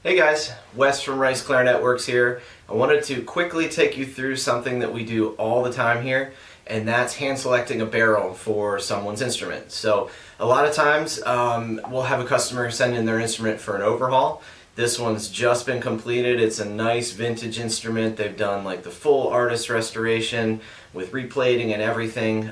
Hey guys, Wes from Rice Clarinet Works here. I wanted to quickly take you through something that we do all the time here, and that's hand selecting a barrel for someone's instrument. So a lot of times we'll have a customer send in their instrument for an overhaul. This one's just been completed. It's a nice vintage instrument. They've done like the full artist restoration with replating and everything.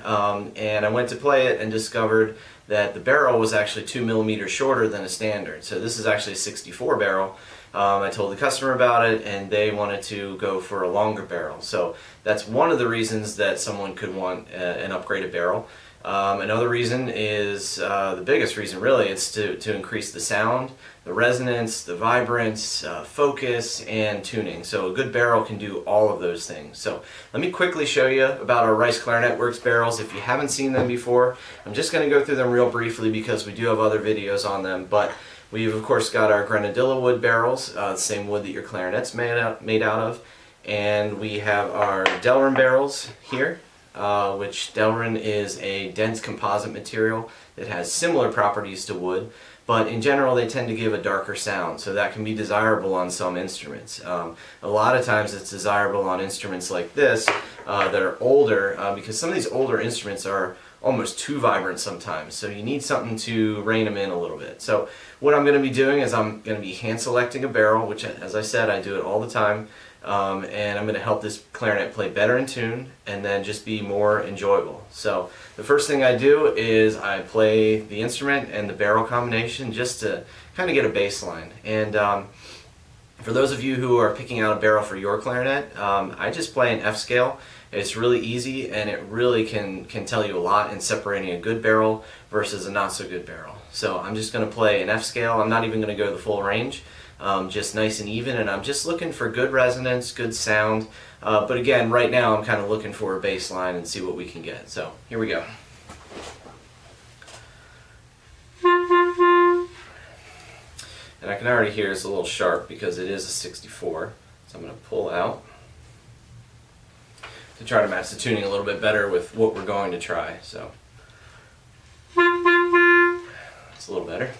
And I went to play it and discovered that the barrel was actually 2 millimeters shorter than a standard. So this is actually a 64 barrel. I told the customer about it and they wanted to go for a longer barrel. So that's one of the reasons that someone could want an upgraded barrel. Another reason is, the biggest reason really, is to increase the sound, the resonance, the vibrance, focus, and tuning. So a good barrel can do all of those things. So let me quickly show you about our Rice Clarinet Works barrels. If you haven't seen them before, I'm just going to go through them real briefly because we do have other videos on them. But we've of course got our grenadilla wood barrels, the same wood that your clarinet's made out of. And we have our Delrin barrels here. Which Delrin is a dense composite material that has similar properties to wood, but in general they tend to give a darker sound, so that can be desirable on some instruments. A lot of times it's desirable on instruments like this that are older, because some of these older instruments are almost too vibrant sometimes, so you need something to rein them in a little bit. So what I'm going to be doing is I'm going to be hand selecting a barrel, which, as I said, I do it all the time. And I'm going to help this clarinet play better in tune and then just be more enjoyable. So the first thing I do is I play the instrument and the barrel combination just to kind of get a baseline. And for those of you who are picking out a barrel for your clarinet, I just play an F scale. It's really easy and it really can tell you a lot in separating a good barrel versus a not so good barrel. So I'm just going to play an F scale. I'm not even going to go the full range. Just nice and even, and I'm just looking for good resonance, good sound, but again, right now I'm kind of looking for a bass line and see what we can get. So here we go. And I can already hear it's a little sharp because it is a 64, so I'm going to pull out to try to match the tuning a little bit better with what we're going to try. So it's a little better.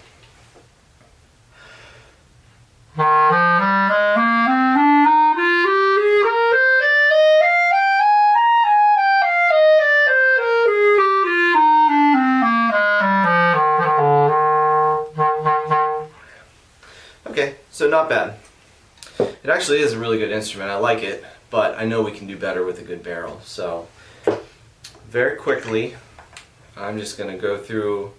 Okay, so not bad. It actually is a really good instrument. I like it, but I know we can do better with a good barrel. So very quickly, I'm just going to go through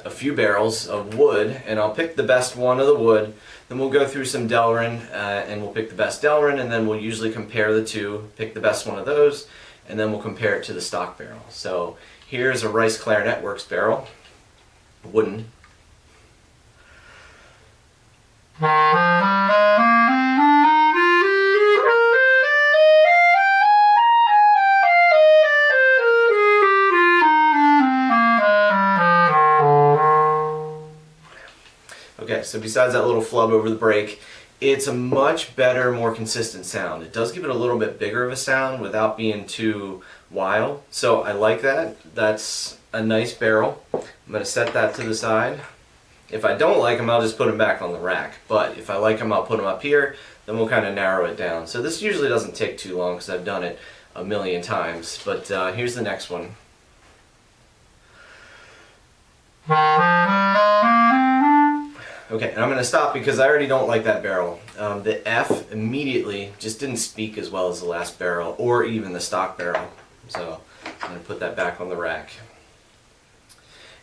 a few barrels of wood, and I'll pick the best one of the wood. Then we'll go through some Delrin, and we'll pick the best Delrin, and then we'll usually compare the two, pick the best one of those, and then we'll compare it to the stock barrel. So here's a Rice Clarinet Works barrel, wooden. Okay, so besides that little flub over the break, it's a much better, more consistent sound. It does give it a little bit bigger of a sound without being too wild, so I like that. That's a nice barrel. I'm going to set that to the side. If I don't like them, I'll just put them back on the rack, but if I like them, I'll put them up here, then we'll kind of narrow it down. So this usually doesn't take too long because I've done it a million times, but here's the next one. Okay, and I'm going to stop because I already don't like that barrel. The F immediately just didn't speak as well as the last barrel or even the stock barrel. So I'm going to put that back on the rack.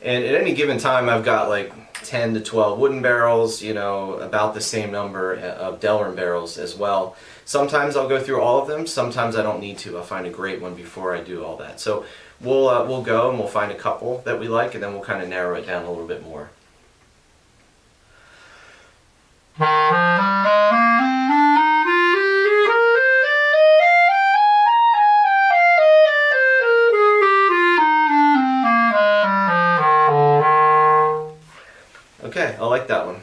And at any given time I've got like 10 to 12 wooden barrels, you know, about the same number of Delrin barrels as well. Sometimes I'll go through all of them, sometimes I don't need to. I'll find a great one before I do all that. So we'll go and we'll find a couple that we like and then we'll kind of narrow it down a little bit more. Okay, I like that one.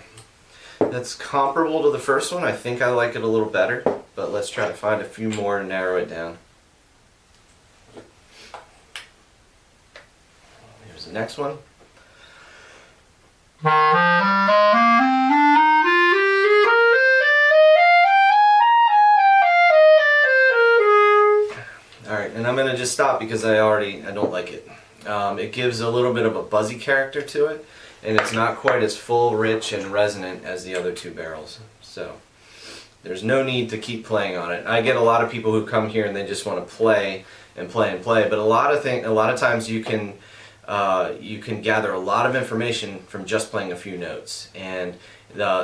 That's comparable to the first one. I think I like it a little better, but let's try to find a few more to narrow it down. Here's the next one. just stop because I don't like it. It gives a little bit of a buzzy character to it, and it's not quite as full, rich, and resonant as the other two barrels. So there's no need to keep playing on it. I get a lot of people who come here and they just want to play and play and play, but a lot of times you can gather a lot of information from just playing a few notes. And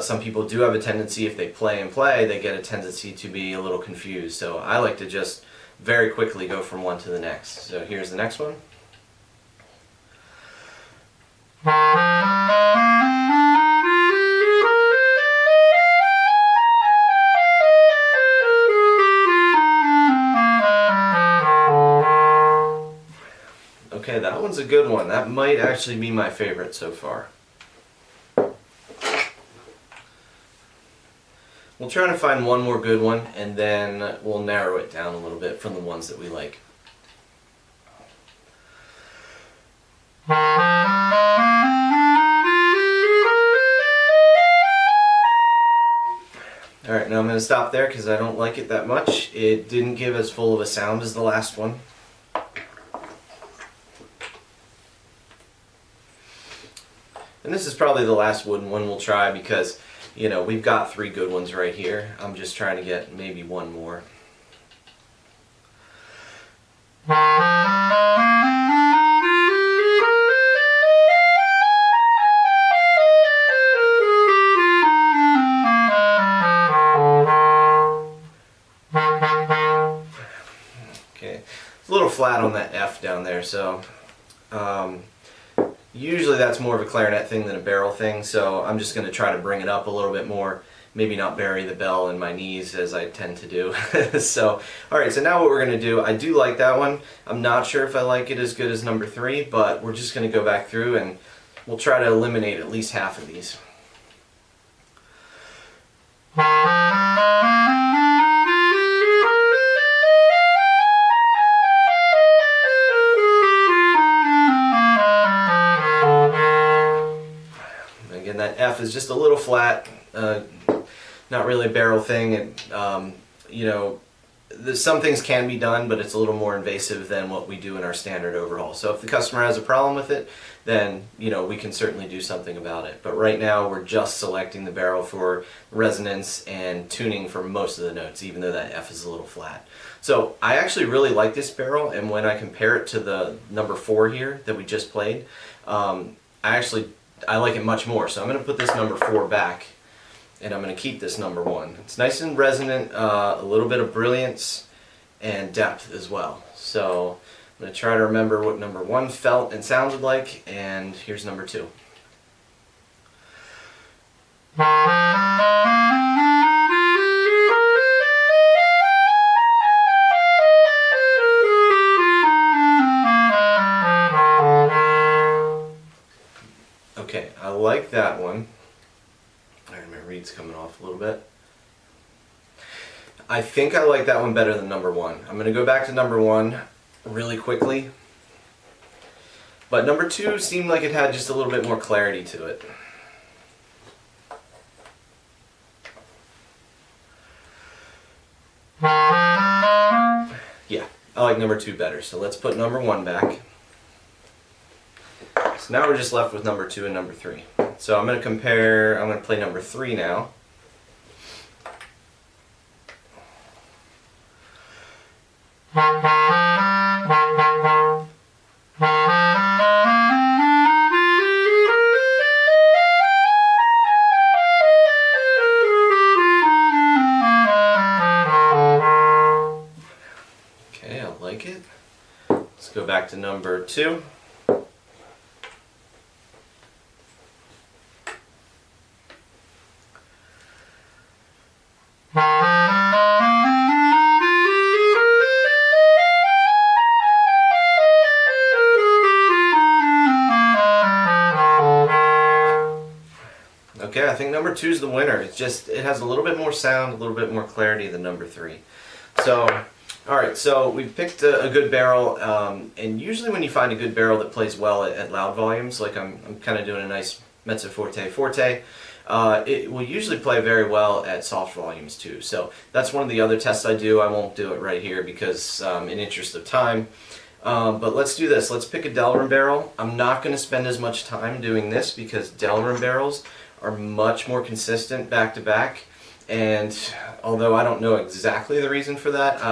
some people do have a tendency, if they play and play, they get a tendency to be a little confused. So I like to just very quickly go from one to the next. So here's the next one. Okay, that one's a good one. That might actually be my favorite so far. We'll try to find one more good one, and then we'll narrow it down a little bit from the ones that we like. Alright, now I'm going to stop there because I don't like it that much. It didn't give as full of a sound as the last one. And this is probably the last wooden one we'll try because, you know, we've got 3 good ones right here. I'm just trying to get maybe one more. Okay, it's a little flat on that F down there, so usually that's more of a clarinet thing than a barrel thing, so I'm just going to try to bring it up a little bit more, maybe not bury the bell in my knees as I tend to do. So, alright, so now what we're going to do, I do like that one. I'm not sure if I like it as good as number 3, but we're just going to go back through and we'll try to eliminate at least half of these. Again, that F is just a little flat, not really a barrel thing. And, you know, some things can be done, but it's a little more invasive than what we do in our standard overhaul. So if the customer has a problem with it, then, you know, we can certainly do something about it. But right now we're just selecting the barrel for resonance and tuning for most of the notes, even though that F is a little flat. So I actually really like this barrel, and when I compare it to the number 4 here that we just played, I like it much more. So I'm going to put this number 4 back, and I'm going to keep this number 1. It's nice and resonant, a little bit of brilliance and depth as well. So I'm going to try to remember what number 1 felt and sounded like, and here's number 2. Okay, I like that one. Alright, my reed's coming off a little bit. I think I like that one better than number 1. I'm going to go back to number 1 really quickly. But number 2 seemed like it had just a little bit more clarity to it. Yeah, I like number 2 better. So let's put number 1 back. So now we're just left with number 2 and number 3. So I'm going to play number 3 now. Okay, I like it. Let's go back to number 2. Okay, I think number 2 is the winner. It has a little bit more sound, a little bit more clarity than number 3. So, alright, so we picked a good barrel, and usually when you find a good barrel that plays well at loud volumes, like I'm kind of doing a nice mezzo forte, it will usually play very well at soft volumes too. So that's one of the other tests I do. I won't do it right here because in interest of time. But let's do this. Let's pick a Delrin barrel. I'm not going to spend as much time doing this because Delrin barrels are much more consistent back to back. And although I don't know exactly the reason for that,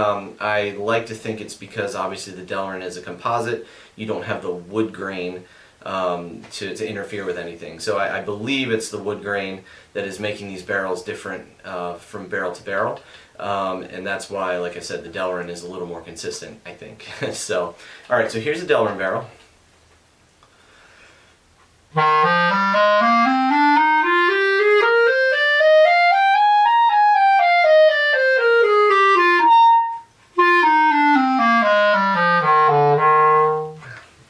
I like to think it's because obviously the Delrin is a composite. You don't have the wood grain to interfere with anything. So I believe it's the wood grain that is making these barrels different from barrel to barrel. And that's why, like I said, the Delrin is a little more consistent, I think. So, alright, so here's a Delrin barrel.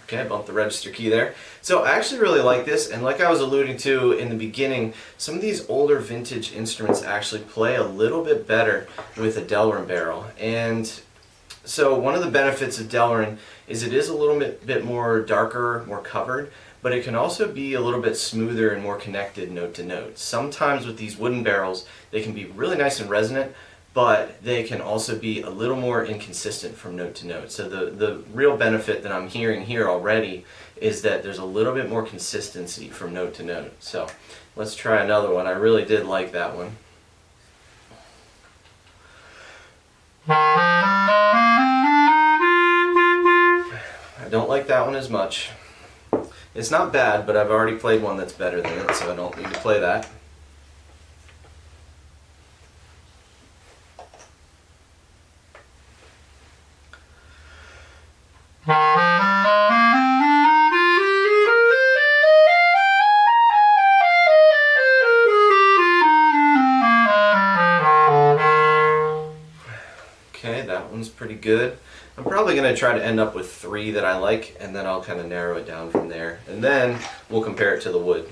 Okay, I bumped the register key there. So I actually really like this, and like I was alluding to in the beginning, some of these older vintage instruments actually play a little bit better with a Delrin barrel. And so one of the benefits of Delrin is it is a little bit more darker, more covered, but it can also be a little bit smoother and more connected note to note. Sometimes with these wooden barrels, they can be really nice and resonant, but they can also be a little more inconsistent from note to note. So the real benefit that I'm hearing here already is that there's a little bit more consistency from note to note. So let's try another one. I really did like that one. I don't like that one as much. It's not bad, but I've already played one that's better than it, so I don't need to play that. Okay, that one's pretty good. I'm probably going to try to end up with 3 that I like, and then I'll kind of narrow it down from there. And then we'll compare it to the wood.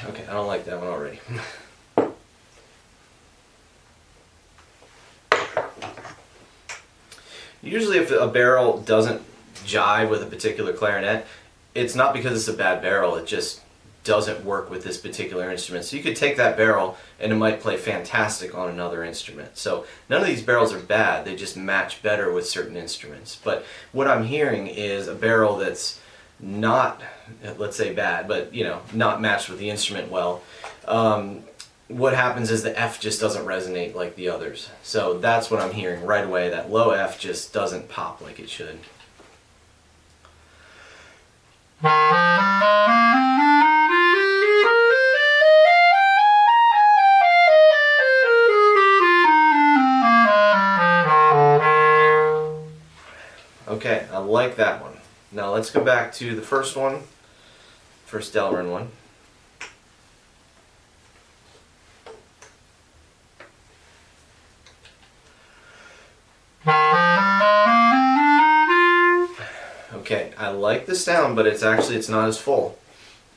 Okay, I don't like that one already. Usually if a barrel doesn't jive with a particular clarinet, it's not because it's a bad barrel, it just doesn't work with this particular instrument. So you could take that barrel and it might play fantastic on another instrument. So none of these barrels are bad, they just match better with certain instruments. But what I'm hearing is a barrel that's not, let's say bad, but you know, not matched with the instrument well. What happens is the F just doesn't resonate like the others. So that's what I'm hearing right away, that low F just doesn't pop like it should. Okay, I like that one. Now let's go back to the first one, first Delrin one. Okay, I like the sound, but it's not as full.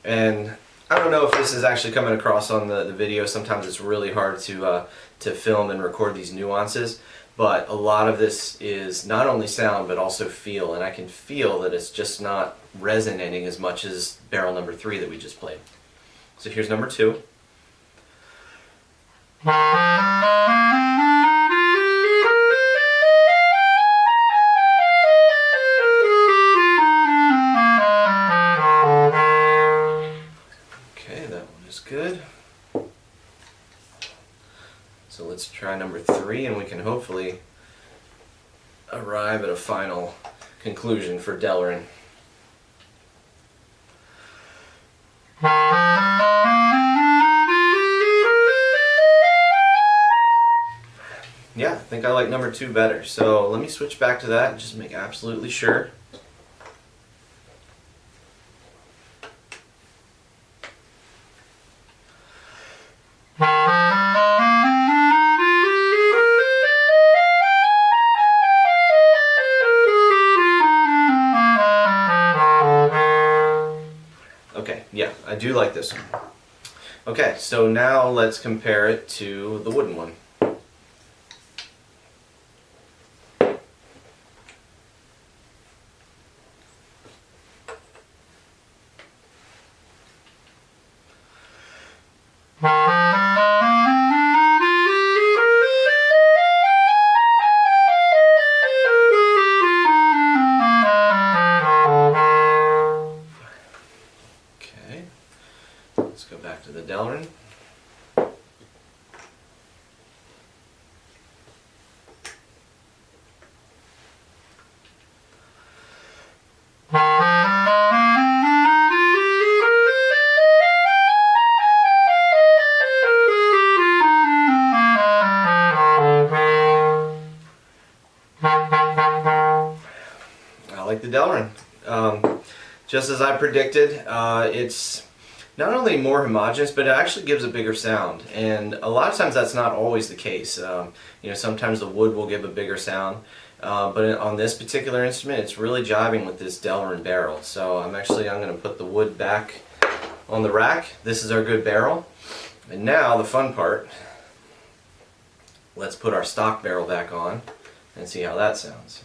And I don't know if this is actually coming across on the video. Sometimes it's really hard to film and record these nuances, but a lot of this is not only sound but also feel, and I can feel that it's just not resonating as much as barrel number 3 that we just played. So here's number 2. Good. So let's try number 3 and we can hopefully arrive at a final conclusion for Delrin. Yeah, I think I like number 2 better. So let me switch back to that and just make absolutely sure. Okay, yeah, I do like this one. Okay, so now let's compare it to the wooden one. like the Delrin. Just as I predicted, it's not only more homogeneous, but it actually gives a bigger sound. And a lot of times that's not always the case. You know, sometimes the wood will give a bigger sound. But on this particular instrument, it's really jiving with this Delrin barrel. So I'm going to put the wood back on the rack. This is our good barrel. And now the fun part, let's put our stock barrel back on and see how that sounds.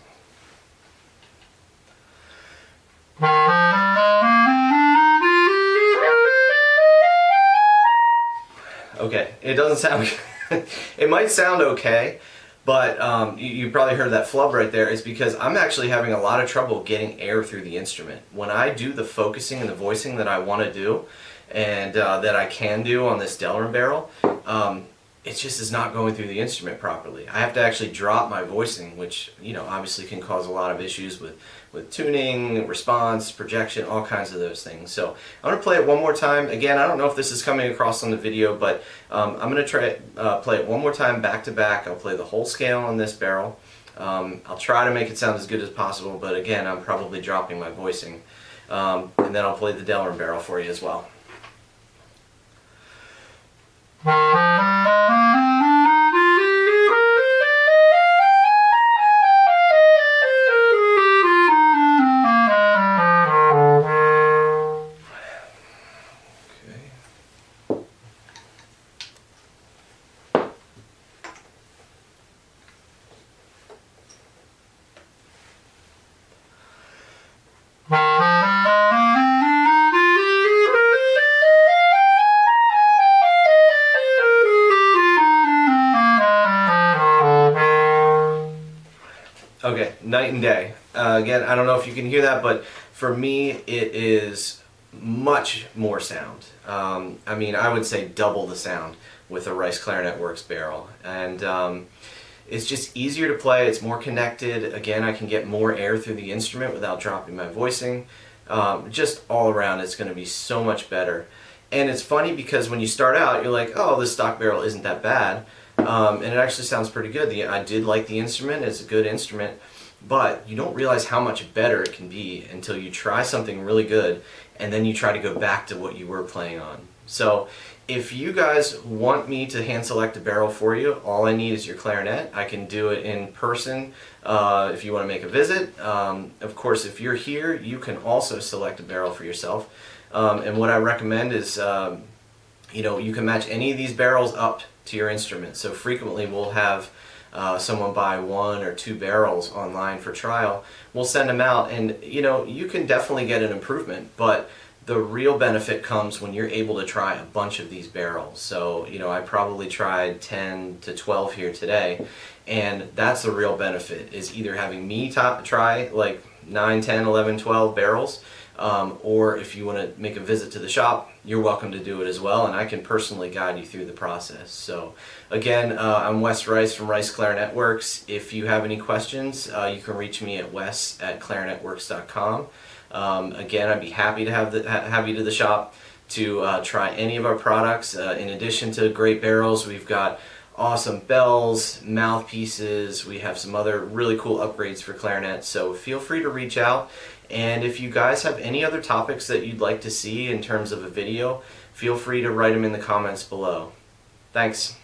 Okay, it doesn't sound it might sound okay, but you probably heard that flub right there. It's because I'm actually having a lot of trouble getting air through the instrument. When I do the focusing and the voicing that I want to do, and that I can do on this Delrin barrel, it just is not going through the instrument properly. I have to actually drop my voicing, which, you know, obviously can cause a lot of issues with tuning, response, projection, all kinds of those things. So I'm going to play it one more time. Again, I don't know if this is coming across on the video, but I'm going to try play it one more time back to back. I'll play the whole scale on this barrel. I'll try to make it sound as good as possible, but again, I'm probably dropping my voicing. And then I'll play the Delrin barrel for you as well. Okay, night and day. Again, I don't know if you can hear that, but for me it is much more sound. I mean, I would say double the sound with a Rice Clarinet Works barrel. And it's just easier to play, it's more connected. Again, I can get more air through the instrument without dropping my voicing. Just all around, it's going to be so much better. And it's funny because when you start out, you're like, oh, this stock barrel isn't that bad. And it actually sounds pretty good. I did like the instrument, it's a good instrument, but you don't realize how much better it can be until you try something really good and then you try to go back to what you were playing on. So if you guys want me to hand select a barrel for you, all I need is your clarinet. I can do it in person if you want to make a visit. Of course, if you're here, you can also select a barrel for yourself. And what I recommend is, you know, you can match any of these barrels up to your instrument. So frequently we'll have someone buy 1 or 2 barrels online for trial. We'll send them out, and you know, you can definitely get an improvement, but the real benefit comes when you're able to try a bunch of these barrels. So, you know, I probably tried 10 to 12 here today, and that's the real benefit, is either having me try like 9, 10, 11, 12 barrels, or if you want to make a visit to the shop, you're welcome to do it as well, and I can personally guide you through the process. So again, I'm Wes Rice from Rice Clarinet Works. If you have any questions, you can reach me at wes@clarinetworks.com. Again, I'd be happy to have you to the shop to try any of our products. In addition to great barrels, we've got awesome bells, mouthpieces, we have some other really cool upgrades for clarinets, so feel free to reach out. And if you guys have any other topics that you'd like to see in terms of a video, feel free to write them in the comments below. Thanks.